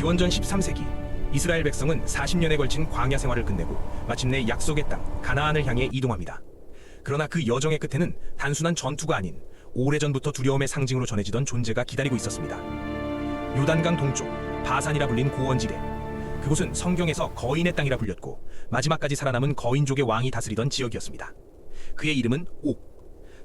기원전 13세기 이스라엘 백성은 40년에 걸친 광야 생활을 끝내고 마침내 약속의 땅 가나안을 향해 이동합니다. 그러나 그 여정의 끝에는 단순한 전투가 아닌 오래전부터 두려움의 상징으로 전해지던 존재가 기다리고 있었습니다. 요단강 동쪽 바산이라 불린 고원지대. 그곳은 성경에서 거인의 땅이라 불렸고 마지막까지 살아남은 거인족의 왕이 다스리던 지역이었습니다. 그의 이름은 옥.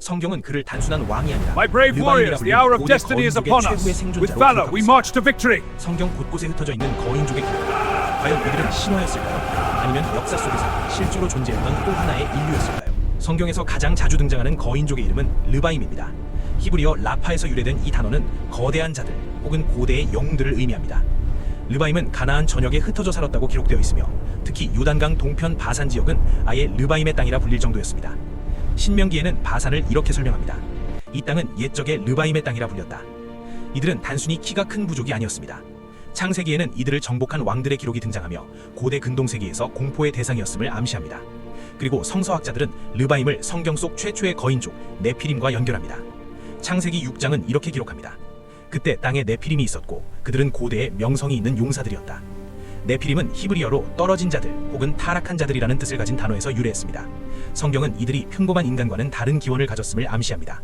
성경은 그를 단순한 왕이 아니라 My brave warriors, the hour of destiny is upon us. With valor, we march to victory. 성경 곳곳에 흩어져 있는 거인족의 기록. 과연 그들은 신화였을까요? 아니면 역사 속에서 실제로 존재했던 또 하나의 인류였을까요? 성경에서 가장 자주 등장하는 거인족의 이름은 르바임입니다. 히브리어 라파에서 유래된 이 단어는 거대한 자들 혹은 고대의 영웅들을 의미합니다. 르바임은 가나안 전역에 흩어져 살았다고 기록되어 있으며 특히 요단강 동편 바산 지역은 아예 르바임의 땅이라 불릴 정도였습니다. 신명기에는 바산을 이렇게 설명합니다. 이 땅은 옛적에 르바임의 땅이라 불렸다. 이들은 단순히 키가 큰 부족이 아니었습니다. 창세기에는 이들을 정복한 왕들의 기록이 등장하며 고대 근동세기에서 공포의 대상이었음을 암시합니다. 그리고 성서학자들은 르바임을 성경 속 최초의 거인족 네피림과 연결합니다. 창세기 6장은 이렇게 기록합니다. 그때 땅에 네피림이 있었고 그들은 고대의 명성이 있는 용사들이었다. 네피림은 히브리어로 떨어진 자들 혹은 타락한 자들이라는 뜻을 가진 단어에서 유래했습니다. 성경은 이들이 평범한 인간과는 다른 기원을 가졌음을 암시합니다.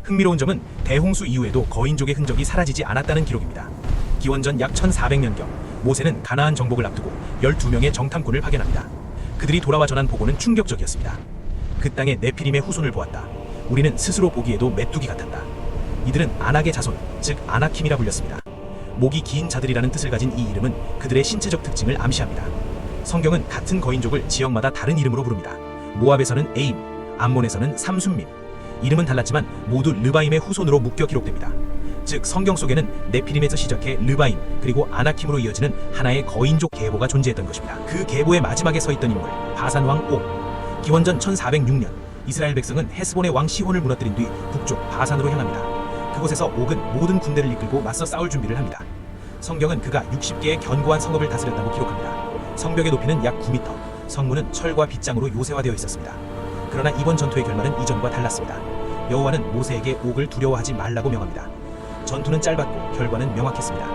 흥미로운 점은 대홍수 이후에도 거인족의 흔적이 사라지지 않았다는 기록입니다. 기원전 약 1400년경 모세는 가나안 정복을 앞두고 12명의 정탐꾼을 파견합니다. 그들이 돌아와 전한 보고는 충격적이었습니다. 그 땅에 네피림의 후손을 보았다. 우리는 스스로 보기에도 메뚜기 같았다. 이들은 아낙의 자손, 즉 아나킴이라 불렸습니다. 목이 긴 자들이라는 뜻을 가진 이 이름은 그들의 신체적 특징을 암시합니다. 성경은 같은 거인족을 지역마다 다른 이름으로 부릅니다. 모압에서는 에임, 암몬에서는 삼순밈. 이름은 달랐지만 모두 르바임의 후손으로 묶여 기록됩니다. 즉 성경 속에는 네피림에서 시작해 르바임 그리고 아나킴으로 이어지는 하나의 거인족 계보가 존재했던 것입니다. 그 계보의 마지막에 서 있던 인물 바산왕 옥. 기원전 1406년 이스라엘 백성은 헤스본의 왕 시혼을 무너뜨린 뒤 북쪽 바산으로 향합니다. 그곳에서 옥은 모든 군대를 이끌고 맞서 싸울 준비를 합니다. 성경은 그가 60개의 견고한 성읍을 다스렸다고 기록합니다. 성벽의 높이는 약 9m, 성문은 철과 빗장으로 요새화되어 있었습니다. 그러나 이번 전투의 결말은 이전과 달랐습니다. 여호와는 모세에게 옥을 두려워하지 말라고 명합니다. 전투는 짧았고 결과는 명확했습니다.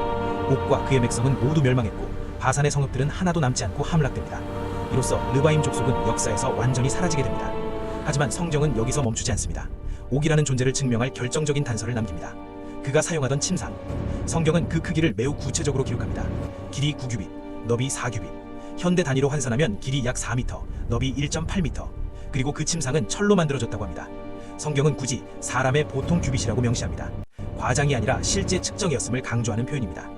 옥과 그의 백성은 모두 멸망했고 바산의 성읍들은 하나도 남지 않고 함락됩니다. 이로써 르바임 족속은 역사에서 완전히 사라지게 됩니다. 하지만 성경은 여기서 멈추지 않습니다. 옥이라는 존재를 증명할 결정적인 단서를 남깁니다. 그가 사용하던 침상. 성경은 그 크기를 매우 구체적으로 기록합니다. 길이 9규빗, 너비 4규빗. 현대 단위로 환산하면 길이 약 4m, 너비 1.8m. 그리고 그 침상은 철로 만들어졌다고 합니다. 성경은 굳이 사람의 보통 규빗이라고 명시합니다. 과장이 아니라 실제 측정이었음을 강조하는 표현입니다.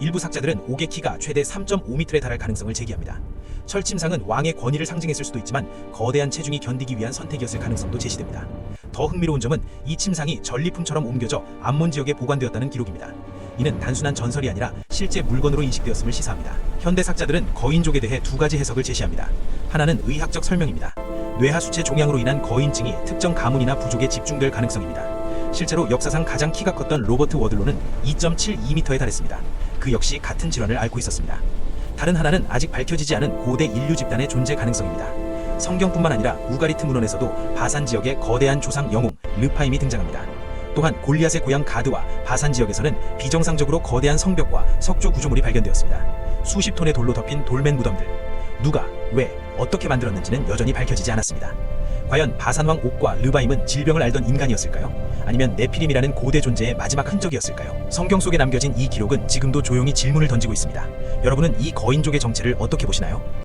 일부 학자들은 옥의 키가 최대 3.5m에 달할 가능성을 제기합니다. 철침상은 왕의 권위를 상징했을 수도 있지만 거대한 체중이 견디기 위한 선택이었을 가능성도 제시됩니다. 더 흥미로운 점은 이 침상이 전리품처럼 옮겨져 암몬 지역에 보관되었다는 기록입니다. 이는 단순한 전설이 아니라 실제 물건으로 인식되었음을 시사합니다. 현대 학자들은 거인족에 대해 두 가지 해석을 제시합니다. 하나는 의학적 설명입니다. 뇌하수체 종양으로 인한 거인증이 특정 가문이나 부족에 집중될 가능성입니다. 실제로 역사상 가장 키가 컸던 로버트 워들로는 2.72m에 달했습니다. 그 역시 같은 질환을 앓고 있었습니다. 다른 하나는 아직 밝혀지지 않은 고대 인류 집단의 존재 가능성입니다. 성경뿐만 아니라 우가리트 문헌에서도 바산 지역의 거대한 조상 영웅 르파임이 등장합니다. 또한 골리앗의 고향 가드와 바산 지역에서는 비정상적으로 거대한 성벽과 석조 구조물이 발견되었습니다. 수십 톤의 돌로 덮인 돌맨 무덤들. 누가, 왜, 어떻게 만들었는지는 여전히 밝혀지지 않았습니다. 과연 바산왕 옥과 르바임은 질병을 앓던 인간이었을까요? 아니면 네피림이라는 고대 존재의 마지막 흔적이었을까요? 성경 속에 남겨진 이 기록은 지금도 조용히 질문을 던지고 있습니다. 여러분은 이 거인족의 정체를 어떻게 보시나요?